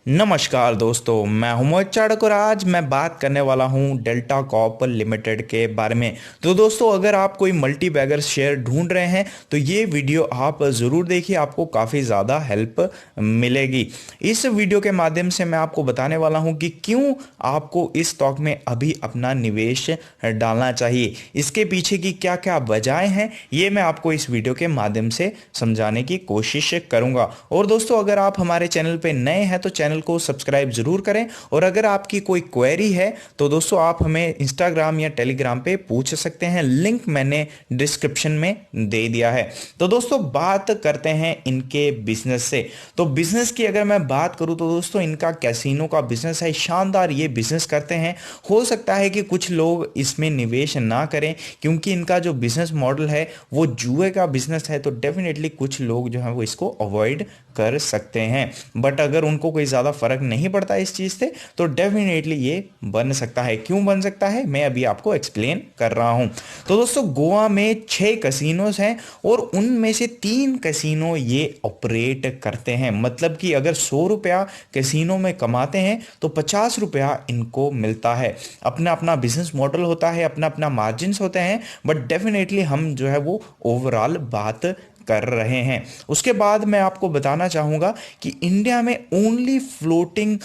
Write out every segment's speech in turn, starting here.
नमस्कार दोस्तों, मैं हूं मोहित चाड़क और आज मैं बात करने वाला हूं डेल्टा कॉर्प लिमिटेड के बारे में। तो दोस्तों, अगर आप कोई मल्टी बैगर शेयर ढूंढ रहे हैं तो ये वीडियो आप ज़रूर देखिए, आपको काफ़ी ज़्यादा हेल्प मिलेगी। इस वीडियो के माध्यम से मैं आपको बताने वाला हूं कि क्यों आपको इस स्टॉक में अभी अपना निवेश डालना चाहिए, इसके पीछे की क्या क्या वजहें हैं, ये मैं आपको इस वीडियो के माध्यम से समझाने की कोशिश करूंगा। और दोस्तों, अगर आप हमारे चैनल पे नए हैं तो चैनल को सब्सक्राइब जरूर करें, और अगर आपकी कोई क्वेरी है तो दोस्तों आप हमें इंस्टाग्राम या टेलीग्राम पे पूछ सकते हैं, लिंक मैंने डिस्क्रिप्शन में दे दिया है। तो दोस्तों, बात करते हैं इनके बिजनेस से। तो बिजनेस की अगर मैं बात करूं तो दोस्तों, इनका कैसीनो का बिजनेस है, शानदार ये बिजनेस करते हैं। हो सकता है कि कुछ लोग इसमें निवेश ना करें क्योंकि इनका जो बिजनेस मॉडल है वो जुए का बिजनेस है, तो डेफिनेटली कुछ लोग जो है वो इसको अवॉइड कर सकते हैं। बट अगर उनको कोई ज़्यादा फर्क नहीं पड़ता इस चीज़ से तो डेफिनेटली ये बन सकता है। क्यों बन सकता है, मैं अभी आपको एक्सप्लेन कर रहा हूं। तो दोस्तों, गोवा में 6 कैसीनोज हैं और उनमें से 3 कैसीनो ये ऑपरेट करते हैं। मतलब कि अगर 100 रुपया कैसीनो में कमाते हैं तो 50 रुपया इनको मिलता है। अपना अपना बिजनेस मॉडल होता है, अपना अपना मार्जिन होते हैं, बट डेफिनेटली हम जो है वो ओवरऑल बात कर रहे हैं। उसके बाद मैं आपको बताना चाहूंगा कि इंडिया में ओनली फ्लोटिंग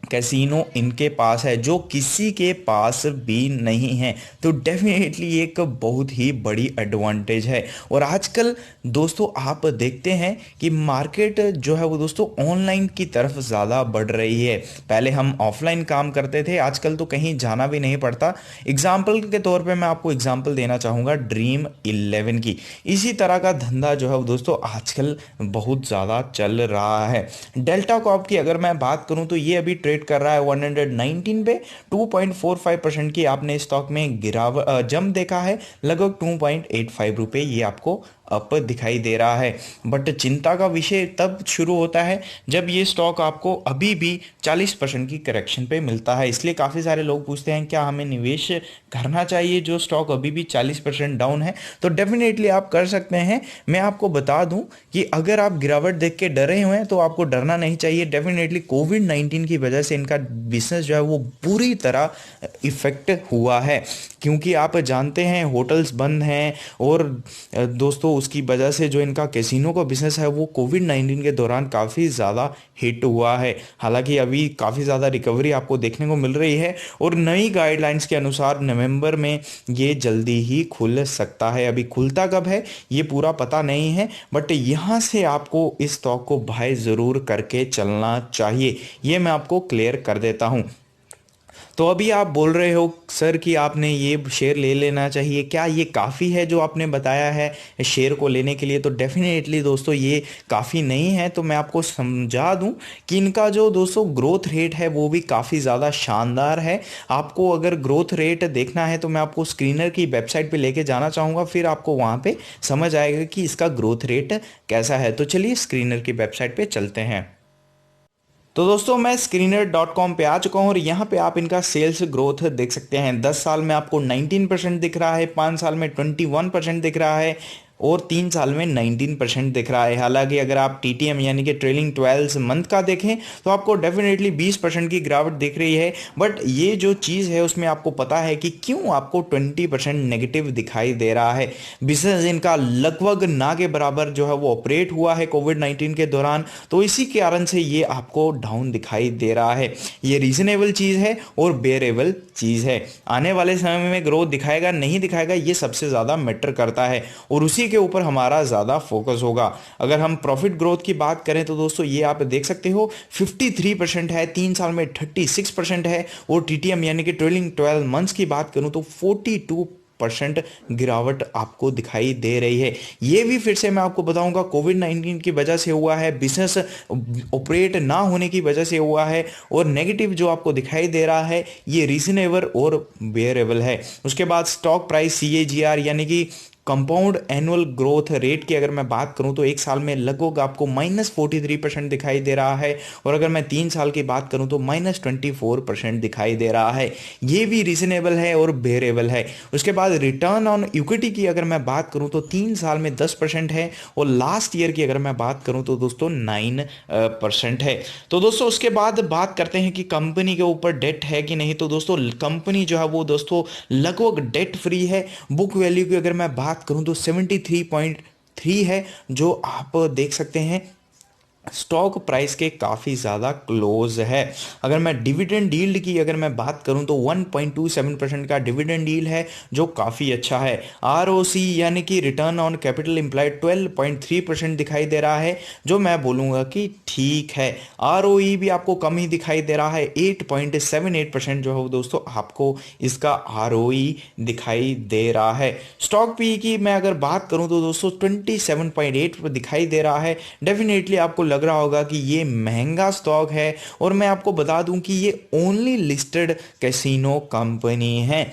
कैसीनो इनके पास है, जो किसी के पास भी नहीं है। तो डेफिनेटली एक बहुत ही बड़ी एडवांटेज है। और आजकल दोस्तों आप देखते हैं कि मार्केट जो है वो दोस्तों ऑनलाइन की तरफ ज़्यादा बढ़ रही है। पहले हम ऑफलाइन काम करते थे, आजकल तो कहीं जाना भी नहीं पड़ता। एग्जाम्पल के तौर पे मैं आपको एग्जाम्पल देना चाहूँगा ड्रीम 11 की। इसी तरह का धंधा जो है वो दोस्तों आजकल बहुत ज़्यादा चल रहा है। डेल्टा कॉर्प की अगर मैं बात करूं तो ये अभी ट्रेड कर रहा है 119 पे। 2.45% की आपने स्टॉक में गिरावट जंप देखा है, लगभग 2.85 रुपये ये आपको अप दिखाई दे रहा है। बट चिंता का विषय तब शुरू होता है जब ये स्टॉक आपको अभी भी 40% की करेक्शन पे मिलता है। इसलिए काफ़ी सारे लोग पूछते हैं क्या हमें निवेश करना चाहिए जो स्टॉक अभी भी 40% डाउन है। तो डेफिनेटली आप कर सकते हैं। मैं आपको बता दूं कि अगर आप गिरावट देख के डरे हुए हैं तो आपको डरना नहीं चाहिए। डेफिनेटली कोविड-19 की वजह से इनका बिजनेस जो है वो पूरी तरह इफेक्ट हुआ है, क्योंकि आप जानते हैं होटल्स बंद हैं और दोस्तों उसकी वजह से जो इनका कैसीनो का बिजनेस है वो कोविड-19 के दौरान काफ़ी ज़्यादा हिट हुआ है। हालांकि अभी काफ़ी ज़्यादा रिकवरी आपको देखने को मिल रही है और नई गाइडलाइंस के अनुसार नवंबर में ये जल्दी ही खुल सकता है। अभी खुलता कब है ये पूरा पता नहीं है, बट यहाँ से आपको इस स्टॉक को बाय ज़रूर करके चलना चाहिए, ये मैं आपको क्लियर कर देता हूँ। तो अभी आप बोल रहे हो सर कि आपने ये शेयर ले लेना चाहिए, क्या ये काफ़ी है जो आपने बताया है शेयर को लेने के लिए? तो डेफिनेटली दोस्तों ये काफ़ी नहीं है। तो मैं आपको समझा दूं कि इनका जो दोस्तों ग्रोथ रेट है वो भी काफ़ी ज़्यादा शानदार है। आपको अगर ग्रोथ रेट देखना है तो मैं आपको स्क्रीनर की वेबसाइट पे लेके जाना चाहूँगा, फिर आपको वहाँ पे समझ आएगा कि इसका ग्रोथ रेट कैसा है। तो चलिए स्क्रीनर की वेबसाइट पे चलते हैं। तो दोस्तों, मैं screener.com पे आ चुका हूँ और यहाँ पे आप इनका सेल्स ग्रोथ देख सकते हैं। 10 साल में आपको 19% दिख रहा है, 5 साल में 21% दिख रहा है और 3 साल में 19% दिख रहा है। हालांकि अगर आप TTM यानी कि ट्रेलिंग 12 मंथ का देखें तो आपको डेफिनेटली 20% की गिरावट दिख रही है। बट ये जो चीज़ है उसमें आपको पता है कि क्यों आपको 20% नेगेटिव दिखाई दे रहा है। बिजनेस इनका लगभग ना के बराबर जो है वो ऑपरेट हुआ है कोविड-19 के दौरान, तो इसी कारण से ये आपको डाउन दिखाई दे रहा है। ये रीजनेबल चीज़ है और बेरेबल चीज़ है। आने वाले समय में ग्रोथ दिखाएगा नहीं दिखाएगा ये सबसे ज़्यादा मैटर करता है और उसी के ऊपर हमारा ज़्यादा फोकस होगा। अगर हम प्रॉफिट ग्रोथ की बात करें तो दोस्तों ये आप देख सकते हो 53% है, 3 साल में 36% है और TTM यानी कि ट्रेलिंग 12 मंथ्स की बात करूं तो 42% गिरावट आपको दिखाई दे रही है। ये भी फिर से मैं आपको बताऊंगा कोविड-19 की वजह से हुआ है, बिजनेस ऑपरेट ना होने की वजह से हुआ है और नेगेटिव जो आपको दिखाई दे रहा है ये रीजनेबल और बेयरेबल है। उसके बाद स्टॉक प्राइस CAGR यानी कि कंपाउंड एनुअल ग्रोथ रेट की अगर मैं बात करूं तो एक साल में लगभग आपको -43% दिखाई दे रहा है, और अगर मैं 3 साल की बात करूं तो -24% दिखाई दे रहा है। ये भी रीजनेबल है और बेरेबल है। उसके बाद रिटर्न ऑन इक्विटी की अगर मैं बात करूं तो 3 साल में 10% है, और लास्ट ईयर की अगर मैं बात करूं तो दोस्तों 9% है। तो दोस्तों उसके बाद बात करते हैं कि कंपनी के ऊपर डेट है कि नहीं। तो दोस्तों कंपनी जो है वो दोस्तों लगभग डेट फ्री है। बुक वैल्यू की अगर मैं बात करूं तो 73.3 है, जो आप देख सकते हैं स्टॉक प्राइस के काफ़ी ज़्यादा क्लोज है। अगर मैं डिविडेंड यील्ड की अगर मैं बात करूं तो 1.27% का डिविडेंड यील्ड है, जो काफ़ी अच्छा है। आरओसी यानी कि रिटर्न ऑन कैपिटल एम्प्लॉयड 12.3% दिखाई दे रहा है, जो मैं बोलूँगा कि ठीक है। आरओई भी आपको कम ही दिखाई दे रहा है, 8.78% जो है वो दोस्तों आपको इसका आरओई दिखाई दे रहा है। स्टॉक पी की मैं अगर बात करूं तो दोस्तों 27.8 दिखाई दे रहा है। डेफिनेटली आपको लग रहा होगा कि ये महंगा स्टॉक है, और मैं आपको बता दूं कि ये ओनली लिस्टेड कैसीनो कंपनी है,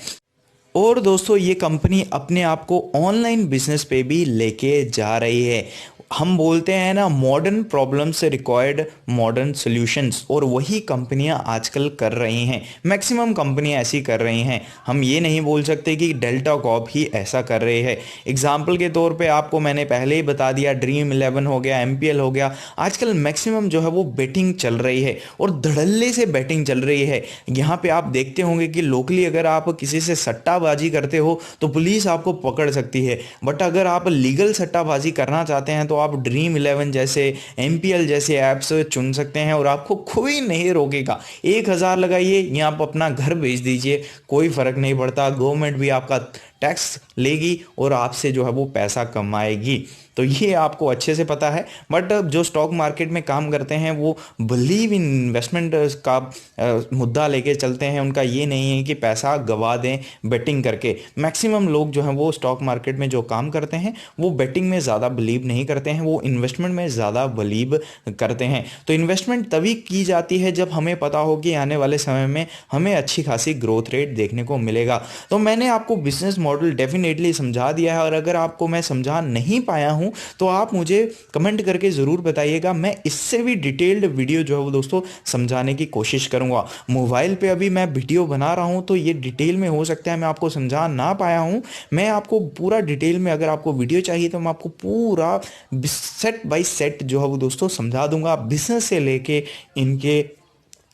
और दोस्तों ये कंपनी अपने आप को ऑनलाइन बिजनेस पे भी लेके जा रही है। हम बोलते हैं ना, मॉडर्न प्रॉब्लम से रिक्वायर्ड मॉडर्न सॉल्यूशंस, और वही कंपनियां आजकल कर रही हैं। मैक्सिमम कंपनियां ऐसी कर रही हैं। हम ये नहीं बोल सकते कि डेल्टा कॉर्प ही ऐसा कर रही है। एग्जाम्पल के तौर पे आपको मैंने पहले ही बता दिया, ड्रीम 11 हो गया, एमपीएल हो गया। आजकल मैक्सिमम जो है वो बेटिंग चल रही है, और धड़ल्ले से बेटिंग चल रही है। यहाँ पे आप देखते होंगे कि लोकली अगर आप किसी से सट्टाबाजी करते हो तो पुलिस आपको पकड़ सकती है, बट अगर आप लीगल सट्टाबाजी करना चाहते हैं तो आप ड्रीम 11 जैसे, एमपीएल जैसे ऐप्स चुन सकते हैं, और आपको कोई नहीं रोकेगा। 1,000 लगाइए या आप अपना घर बेच दीजिए, कोई फर्क नहीं पड़ता। गवर्नमेंट भी आपका टैक्स लेगी और आपसे जो है वो पैसा कमाएगी। तो ये आपको अच्छे से पता है। बट जो स्टॉक मार्केट में काम करते हैं वो बिलीव इन इन्वेस्टमेंट का मुद्दा लेके चलते हैं। उनका ये नहीं है कि पैसा गवा दें बेटिंग करके। मैक्सिमम लोग जो हैं वो स्टॉक मार्केट में जो काम करते हैं वो बेटिंग में ज़्यादा बिलीव नहीं करते हैं, वो इन्वेस्टमेंट में ज़्यादा बिलीव करते हैं। तो इन्वेस्टमेंट तभी की जाती है जब हमें पता हो कि आने वाले समय में हमें अच्छी खासी ग्रोथ रेट देखने को मिलेगा। तो मैंने आपको बिजनेस मॉडल डेफिनेटली समझा दिया है, और अगर आपको मैं समझा नहीं पाया हूं तो आप मुझे कमेंट करके ज़रूर बताइएगा। मैं इससे भी डिटेल्ड वीडियो जो है वो दोस्तों समझाने की कोशिश करूंगा। मोबाइल पे अभी मैं वीडियो बना रहा हूं तो ये डिटेल में हो सकता है मैं आपको समझा ना पाया हूं। मैं आपको पूरा डिटेल में, अगर आपको वीडियो चाहिए तो मैं आपको पूरा सेट बाय सेट जो है वो दोस्तों समझा दूंगा। बिजनेस से लेके इनके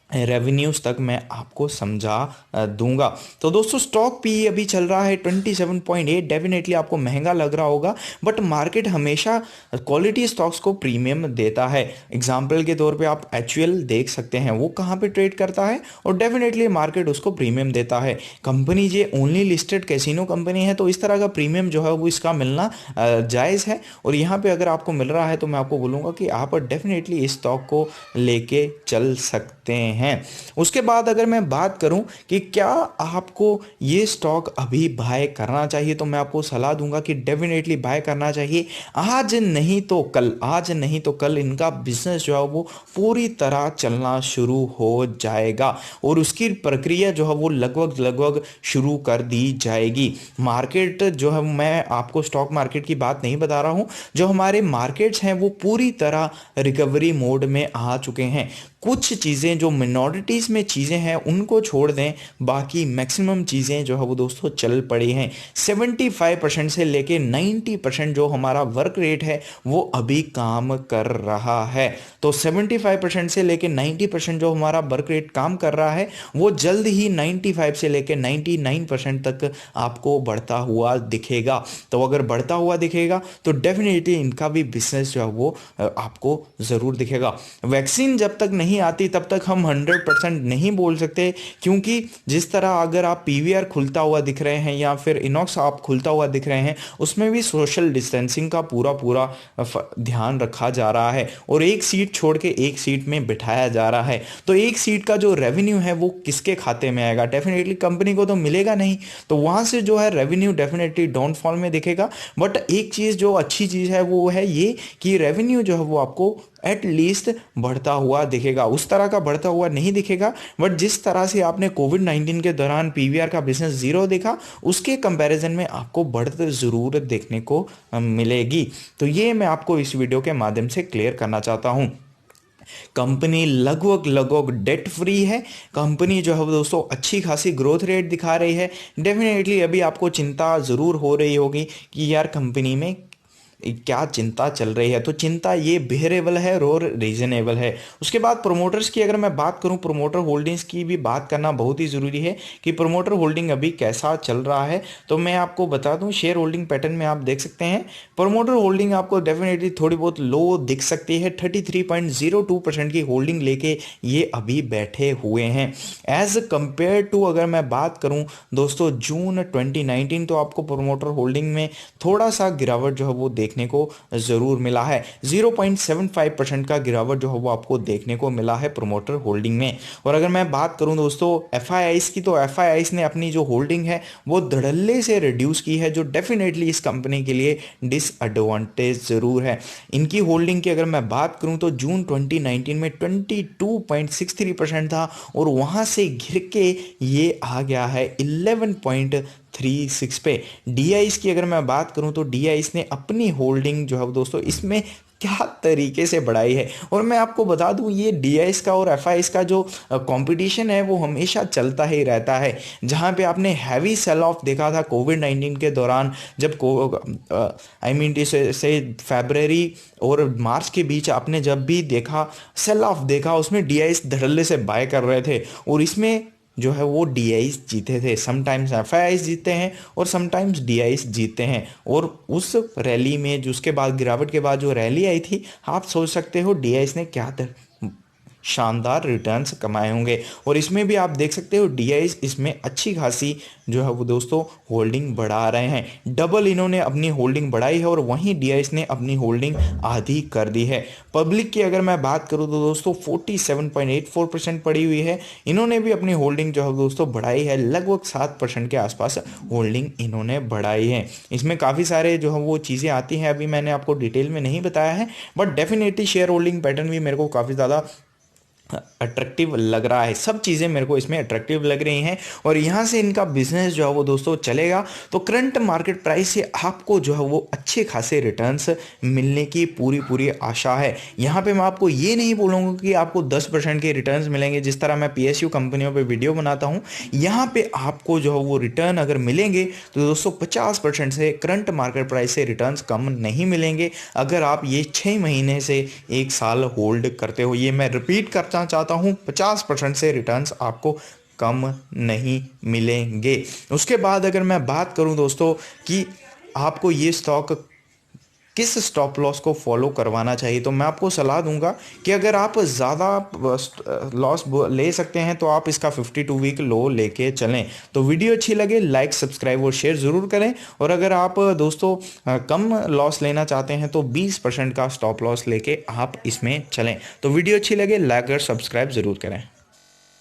रेवेन्यूज तक मैं आपको समझा दूंगा। तो दोस्तों स्टॉक पी अभी चल रहा है 27.8। डेफिनेटली आपको महंगा लग रहा होगा, बट मार्केट हमेशा क्वालिटी स्टॉक्स को प्रीमियम देता है। एग्जांपल के तौर पे आप एचयूएल देख सकते हैं, वो कहाँ पे ट्रेड करता है, और डेफिनेटली मार्केट उसको प्रीमियम देता है। कंपनी ये ओनली लिस्टेड कैसीनो कंपनी है, तो इस तरह का प्रीमियम जो है वो इसका मिलना जायज़ है। और यहाँ पे अगर आपको मिल रहा है तो मैं आपको बोलूँगा कि आप डेफिनेटली इस स्टॉक को लेके चल सकते हैं। उसके बाद अगर मैं बात करूं कि क्या आपको ये स्टॉक अभी बाय करना चाहिए, तो मैं आपको सलाह दूंगा कि डेफिनेटली बाय करना चाहिए। आज नहीं तो कल, आज नहीं तो कल इनका बिजनेस जो है वो पूरी तरह चलना शुरू हो जाएगा, और उसकी प्रक्रिया जो है वो लगभग शुरू कर दी जाएगी। मार्केट जो है, मैं आपको स्टॉक मार्केट की बात नहीं बता रहा हूं, जो हमारे मार्केट्स हैं वो पूरी तरह रिकवरी मोड में आ चुके हैं। कुछ चीज़ें जो मिनॉरिटीज़ में चीज़ें हैं उनको छोड़ दें, बाकी मैक्सिमम चीज़ें जो है वो दोस्तों चल पड़ी हैं। 75% से लेके 90% जो हमारा वर्क रेट है वो अभी काम कर रहा है। तो 75% से लेके 90% जो हमारा वर्क रेट काम कर रहा है वो जल्द ही 95 से लेके 99% तक आपको बढ़ता हुआ दिखेगा। तो अगर बढ़ता हुआ दिखेगा तो डेफिनेटली इनका भी बिजनेस जो है वो आपको ज़रूर दिखेगा। वैक्सीन जब तक नहीं आती तब तक हम 100% नहीं बोल सकते, क्योंकि जिस तरह अगर आप पीवीआर खुलता हुआ दिख रहे हैं या फिर इनॉक्स आप खुलता हुआ दिख रहे हैं, उसमें भी सोशल डिस्टेंसिंग का पूरा ध्यान रखा जा रहा है, और एक सीट छोड़ के एक सीट में बिठाया जा रहा है। तो एक सीट का जो रेवेन्यू है वो किसके खाते में आएगा? डेफिनेटली कंपनी को तो मिलेगा नहीं, तो वहां से जो है रेवेन्यू डेफिनेटली डाउनफॉल में दिखेगा। बट एक चीज़ जो अच्छी चीज़ है वो है ये कि रेवेन्यू जो है वो आपको एट लीस्ट बढ़ता हुआ दिखेगा। उस तरह का बढ़ता हुआ नहीं दिखेगा, बट जिस तरह से आपने कोविड-19 के दौरान पीवीआर का बिजनेस जीरो देखा, उसके कंपैरिजन में आपको बढ़त ज़रूर देखने को मिलेगी। तो ये मैं आपको इस वीडियो के माध्यम से क्लियर करना चाहता हूँ। कंपनी लगभग लगभग डेट फ्री है। कंपनी जो है वो दोस्तों अच्छी खासी ग्रोथ रेट दिखा रही है। डेफिनेटली अभी आपको चिंता ज़रूर हो रही होगी कि यार कंपनी में क्या चिंता चल रही है, तो चिंता ये बिहेरेबल है और रीजनेबल है। उसके बाद प्रोमोटर्स की अगर मैं बात करूं, प्रोमोटर होल्डिंग्स की भी बात करना बहुत ही ज़रूरी है कि प्रोमोटर होल्डिंग अभी कैसा चल रहा है। तो मैं आपको बता दूं, शेयर होल्डिंग पैटर्न में आप देख सकते हैं प्रोमोटर होल्डिंग आपको डेफिनेटली थोड़ी बहुत लो दिख सकती है। 33.02% की होल्डिंग लेके ये अभी बैठे हुए हैं। एज कंपेयर टू अगर मैं बात करूं दोस्तों जून 2019, तो आपको प्रोमोटर होल्डिंग में थोड़ा सा गिरावट जो है वो देखने को जरूर मिला है। 0.75% का गिरावट जो है वो आपको देखने को मिला है प्रोमोटर होल्डिंग में। और अगर मैं बात करूं दोस्तों एफआईआईस की, तो एफआईआईस ने अपनी जो होल्डिंग है वो धड़ल्ले से रिड्यूस की है, जो डेफिनेटली इस कंपनी के लिए डिसएडवांटेज जरूर है। इनकी होल्डिंग की अगर मैं बात करूं तो जून 2019 में 22.63% था, और वहां से गिर के ये आ गया है 11.36 पे। डीआईएस की अगर मैं बात करूं तो डीआईएस ने अपनी होल्डिंग जो है दोस्तों इसमें क्या तरीके से बढ़ाई है। और मैं आपको बता दूं ये डीआईएस का और एफआईएस का जो कंपटीशन है वो हमेशा चलता ही रहता है। जहां पे आपने हैवी सेल ऑफ देखा था कोविड-19 के दौरान, जब से फरवरी और मार्च के बीच आपने जब भी देखा सेल ऑफ देखा, उसमें डीआईएस धड़ल्ले से बाय कर रहे थे, और इसमें जो है वो डीआईएस जीते थे। समटाइम्स एफआईआईस जीते हैं और समटाइम्स डीआईएस जीते हैं। और उस रैली में जो उसके बाद गिरावट के बाद जो रैली आई थी, आप सोच सकते हो डीआईएस ने क्या शानदार रिटर्न्स कमाए होंगे। और इसमें भी आप देख सकते हो डीआईएस इसमें अच्छी खासी जो है वो दोस्तों होल्डिंग बढ़ा रहे हैं। डबल इन्होंने अपनी होल्डिंग बढ़ाई है, और वहीं डीआईएस ने अपनी होल्डिंग आधी कर दी है। पब्लिक की अगर मैं बात करूं तो दोस्तों 47.84% पड़ी हुई है। इन्होंने भी अपनी होल्डिंग जो है दोस्तों बढ़ाई है, लगभग 7% के आसपास होल्डिंग इन्होंने बढ़ाई है। इसमें काफ़ी सारे जो है वो चीज़ें आती हैं, अभी मैंने आपको डिटेल में नहीं बताया है, but definitely share holding pattern भी मेरे को काफ़ी ज़्यादा अट्रैक्टिव लग रहा है। सब चीज़ें मेरे को इसमें अट्रैक्टिव लग रही हैं, और यहाँ से इनका बिजनेस जो है वो दोस्तों चलेगा तो करंट मार्केट प्राइस से आपको जो है वो अच्छे खासे रिटर्न्स मिलने की पूरी पूरी आशा है। यहाँ पे मैं आपको ये नहीं बोलूँगा कि आपको 10% के रिटर्न्स मिलेंगे, जिस तरह मैं पीएसयू कंपनियों पे वीडियो बनाता हूँ। यहाँ पे आपको जो है वो रिटर्न अगर मिलेंगे तो दोस्तों 50% से करंट मार्केट प्राइस से रिटर्न्स कम नहीं मिलेंगे, अगर आप ये 6 महीने से 1 साल होल्ड करते हो। ये मैं रिपीट करता चाहता हूं, 50% से रिटर्न्स आपको कम नहीं मिलेंगे। उसके बाद अगर मैं बात करूं दोस्तों कि आपको ये स्टॉक किस स्टॉप लॉस को फॉलो करवाना चाहिए, तो मैं आपको सलाह दूंगा कि अगर आप ज़्यादा लॉस ले सकते हैं तो आप इसका 52 वीक लो लेके चलें। तो वीडियो अच्छी लगे लाइक सब्सक्राइब और शेयर ज़रूर करें। और अगर आप दोस्तों कम लॉस लेना चाहते हैं तो 20% का स्टॉप लॉस लेके आप इसमें चलें। तो वीडियो अच्छी लगे लाइक और सब्सक्राइब ज़रूर करें।